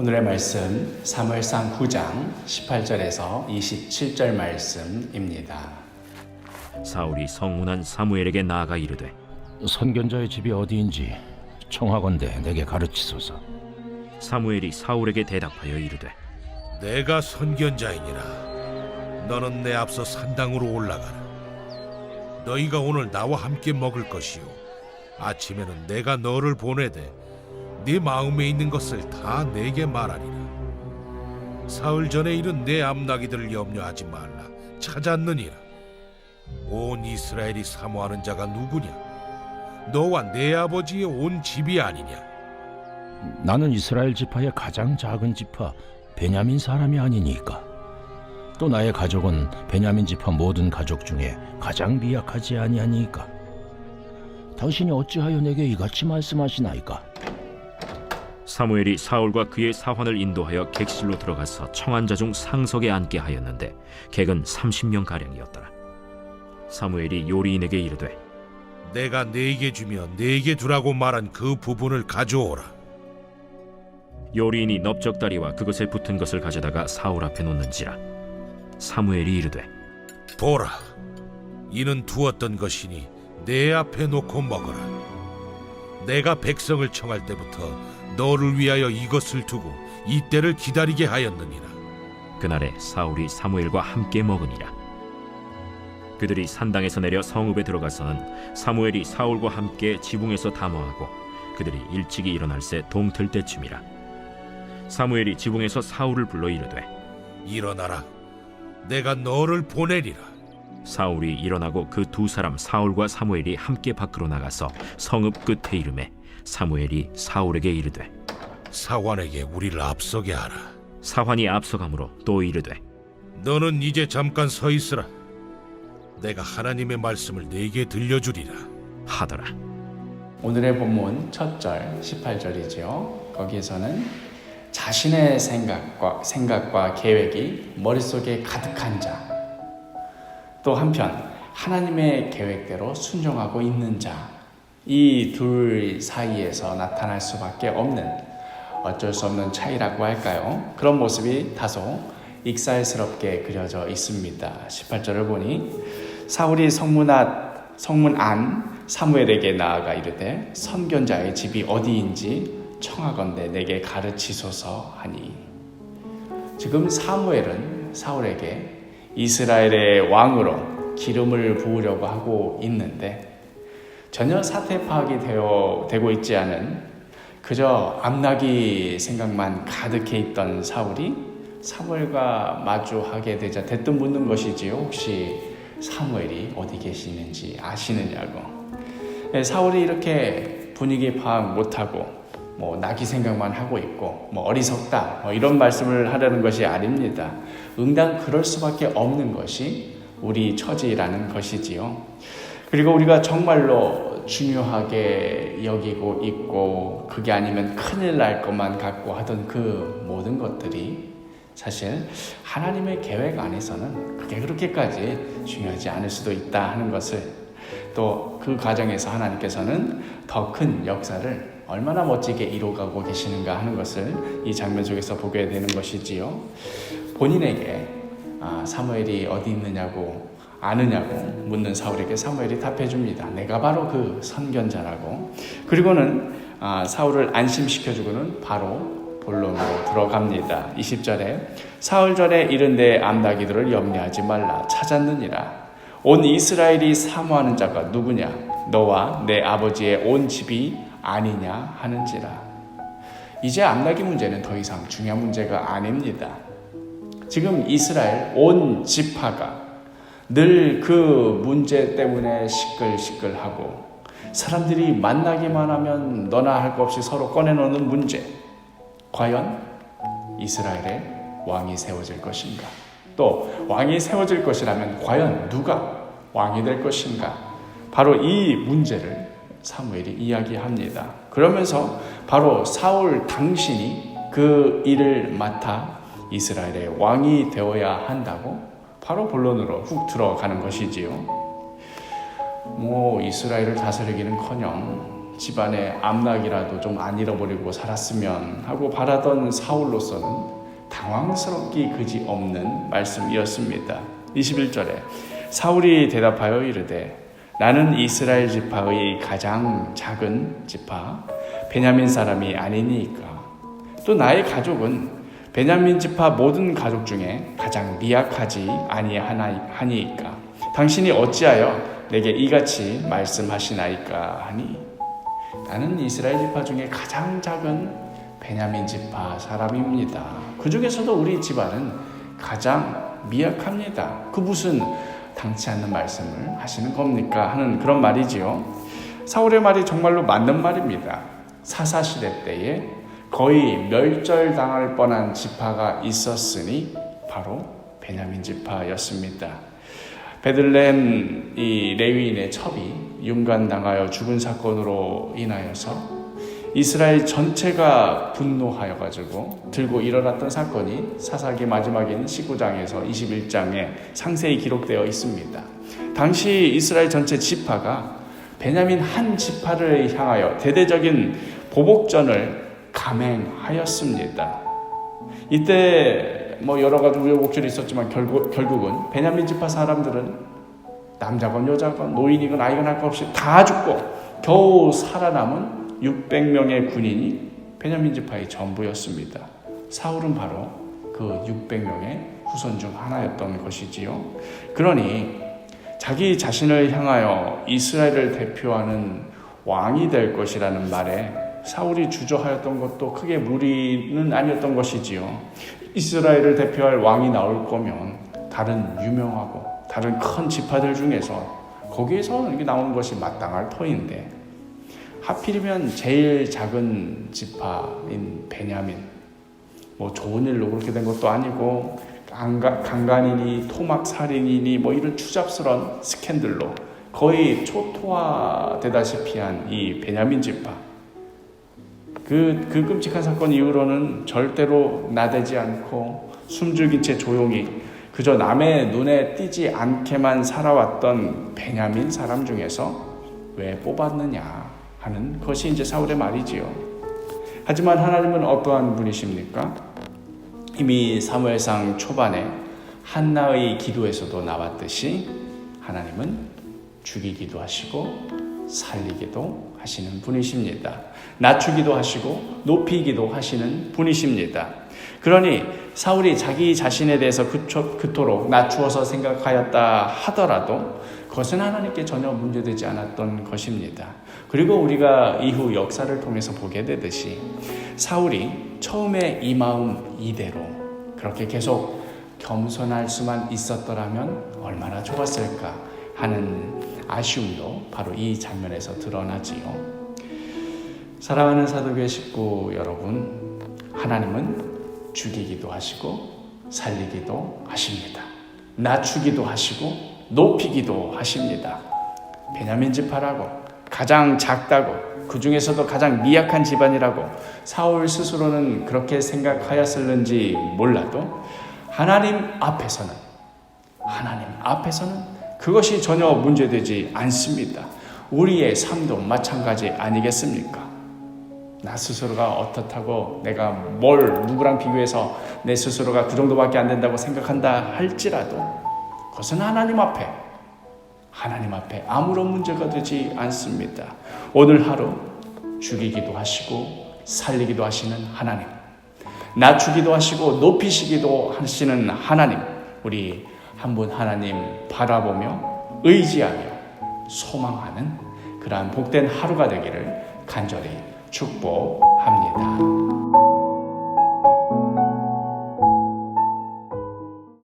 오늘의 말씀 사무엘상 9장 18절에서 27절 말씀입니다. 사울이 성문한 사무엘에게 나아가 이르되 선견자의 집이 어디인지 청하건대 내게 가르치소서. 사무엘이 사울에게 대답하여 이르되 내가 선견자이니라. 너는 내 앞서 산당으로 올라가라. 너희가 오늘 나와 함께 먹을 것이요 아침에는 내가 너를 보내되 네 마음에 있는 것을 다 내게 말하리라. 사흘 전에 이른 내 암나기들을 염려하지 말라. 찾았느니라. 온 이스라엘이 사모하는 자가 누구냐? 너와 내 아버지의 온 집이 아니냐? 나는 이스라엘 지파의 가장 작은 지파 베냐민 사람이 아니니까. 또 나의 가족은 베냐민 지파 모든 가족 중에 가장 미약하지 아니하니까. 당신이 어찌하여 내게 이같이 말씀하시나이까? 사무엘이 사울과 그의 사환을 인도하여 객실로 들어가서 청한 자 중 상석에 앉게 하였는데 객은 30명 가량이었더라. 사무엘이 요리인에게 이르되 내가 네게 주며 네게 두라고 말한 그 부분을 가져오라. 요리인이 넓적다리와 그것에 붙은 것을 가져다가 사울 앞에 놓는지라. 사무엘이 이르되 보라, 이는 두었던 것이니 내 앞에 놓고 먹어라. 내가 백성을 청할 때부터 너를 위하여 이것을 두고 이때를 기다리게 하였느니라. 그날에 사울이 사무엘과 함께 먹으니라. 그들이 산당에서 내려 성읍에 들어가서는 사무엘이 사울과 함께 지붕에서 담화하고 그들이 일찍이 일어날새 동틀 때쯤이라. 사무엘이 지붕에서 사울을 불러 이르되 일어나라. 내가 너를 보내리라. 사울이 일어나고 그 두 사람 사울과 사무엘이 함께 밖으로 나가서 성읍 끝에 이르매 사무엘이 사울에게 이르되 사환에게 우리를 앞서게 하라. 사환이 앞서가므로 또 이르되 너는 이제 잠깐 서 있으라. 내가 하나님의 말씀을 네게 들려주리라 하더라. 오늘의 본문 첫 절 18절이죠. 거기에서는 자신의 생각과 계획이 머릿속에 가득한 자, 또 한편 하나님의 계획대로 순종하고 있는 자, 이 둘 사이에서 나타날 수밖에 없는 어쩔 수 없는 차이라고 할까요? 그런 모습이 다소 익살스럽게 그려져 있습니다. 18절을 보니 사울이 성문 안 사무엘에게 나아가 이르되 선견자의 집이 어디인지 청하건대 내게 가르치소서 하니, 지금 사무엘은 사울에게 이스라엘의 왕으로 기름을 부으려고 하고 있는데 전혀 사태 파악이 되고 있지 않은 그저 암나기 생각만 가득해 있던 사울이 사무엘과 마주하게 되자 대뜸 묻는 것이지요. 혹시 사무엘이 어디 계시는지 아시느냐고. 사울이 이렇게 분위기 파악 못하고 나기 생각만 하고 있고 어리석다 이런 말씀을 하려는 것이 아닙니다. 응당 그럴 수밖에 없는 것이 우리 처지라는 것이지요. 그리고 우리가 정말로 중요하게 여기고 있고 그게 아니면 큰일 날 것만 갖고 하던 그 모든 것들이 사실 하나님의 계획 안에서는 그게 그렇게까지 중요하지 않을 수도 있다 하는 것을, 또 그 과정에서 하나님께서는 더 큰 역사를 얼마나 멋지게 이루어가고 계시는가 하는 것을 이 장면 속에서 보게 되는 것이지요. 본인에게 사무엘이 어디 있느냐고 아느냐고 묻는 사울에게 사무엘이 답해줍니다. 내가 바로 그 선견자라고. 그리고는 사울을 안심시켜주고는 바로 본론으로 들어갑니다. 20절에 사흘 전에 이른 내 암나기들을 염려하지 말라. 찾았느니라. 온 이스라엘이 사모하는 자가 누구냐? 너와 내 아버지의 온 집이 아니냐 하는지라. 이제 암나기 문제는 더 이상 중요한 문제가 아닙니다. 지금 이스라엘 온 지파가 늘 그 문제 때문에 시끌시끌하고 사람들이 만나기만 하면 너나 할 것 없이 서로 꺼내놓는 문제, 과연 이스라엘에 왕이 세워질 것인가? 또 왕이 세워질 것이라면 과연 누가 왕이 될 것인가? 바로 이 문제를 사무엘이 이야기합니다. 그러면서 바로 사울 당신이 그 일을 맡아 이스라엘의 왕이 되어야 한다고 바로 본론으로 훅 들어가는 것이지요. 이스라엘을 다스리기는커녕 집안의 암락이라도 좀 안 잃어버리고 살았으면 하고 바라던 사울로서는 당황스럽기 그지없는 말씀이었습니다. 21절에 사울이 대답하여 이르되 나는 이스라엘 지파의 가장 작은 지파 베냐민 사람이 아니니까 또 나의 가족은 베냐민 지파 모든 가족 중에 가장 미약하지 아니하니까 당신이 어찌하여 내게 이같이 말씀하시나이까 하니 나는 이스라엘 지파 중에 가장 작은 베냐민 지파 사람입니다. 그 중에서도 우리 집안은 가장 미약합니다. 그 무슨 당치 않는 말씀을 하시는 겁니까? 하는 그런 말이지요. 사울의 말이 정말로 맞는 말입니다. 사사시대 때에 거의 멸절당할 뻔한 지파가 있었으니 바로 베냐민 지파였습니다. 베들레헴 이 레위인의 첩이 윤관당하여 죽은 사건으로 인하여서 이스라엘 전체가 분노하여 가지고 들고 일어났던 사건이 사사기 마지막인 19장에서 21장에 상세히 기록되어 있습니다. 당시 이스라엘 전체 지파가 베냐민 한 지파를 향하여 대대적인 보복전을 감행하였습니다. 이때 여러 가지 우여곡절이 있었지만 결국은 베냐민 지파 사람들은 남자건 여자건 노인이건 아이건 할 것 없이 다 죽고 겨우 살아남은 600명의 군인이 베냐민 지파의 전부였습니다. 사울은 바로 그 600명의 후손 중 하나였던 것이지요. 그러니 자기 자신을 향하여 이스라엘을 대표하는 왕이 될 것이라는 말에 사울이 주저하였던 것도 크게 무리는 아니었던 것이지요. 이스라엘을 대표할 왕이 나올 거면 다른 유명하고 다른 큰 지파들 중에서 거기에서 이게 나오는 것이 마땅할 터인데 하필이면 제일 작은 지파인 베냐민 좋은 일로 그렇게 된 것도 아니고 강간이니 토막살인이니 이런 추잡스러운 스캔들로 거의 초토화되다시피 한 이 베냐민 지파 그 끔찍한 사건 이후로는 절대로 나대지 않고 숨죽인 채 조용히 그저 남의 눈에 띄지 않게만 살아왔던 베냐민 사람 중에서 왜 뽑았느냐 하는 것이 이제 사울의 말이지요. 하지만 하나님은 어떠한 분이십니까? 이미 사무엘상 초반에 한나의 기도에서도 나왔듯이 하나님은 죽이기도 하시고 살리기도 하시는 분이십니다. 낮추기도 하시고 높이기도 하시는 분이십니다. 그러니 사울이 자기 자신에 대해서 그토록 낮추어서 생각하였다 하더라도 그것은 하나님께 전혀 문제되지 않았던 것입니다. 그리고 우리가 이후 역사를 통해서 보게 되듯이 사울이 처음에 이 마음 이대로 그렇게 계속 겸손할 수만 있었더라면 얼마나 좋았을까 하는 아쉬움도 바로 이 장면에서 드러나지요. 사랑하는 사도교회 식구 여러분, 하나님은 죽이기도 하시고 살리기도 하십니다. 낮추기도 하시고 높이기도 하십니다. 베냐민 지파라고 가장 작다고 그 중에서도 가장 미약한 집안이라고 사울 스스로는 그렇게 생각하였을는지 몰라도 하나님 앞에서는 그것이 전혀 문제되지 않습니다. 우리의 삶도 마찬가지 아니겠습니까? 나 스스로가 어떻다고 내가 누구랑 비교해서 내 스스로가 그 정도밖에 안 된다고 생각한다 할지라도 그것은 하나님 앞에 아무런 문제가 되지 않습니다. 오늘 하루 죽이기도 하시고 살리기도 하시는 하나님, 낮추기도 하시고 높이시기도 하시는 하나님, 우리 한 분 하나님 바라보며 의지하며 소망하는 그러한 복된 하루가 되기를 간절히 축복합니다.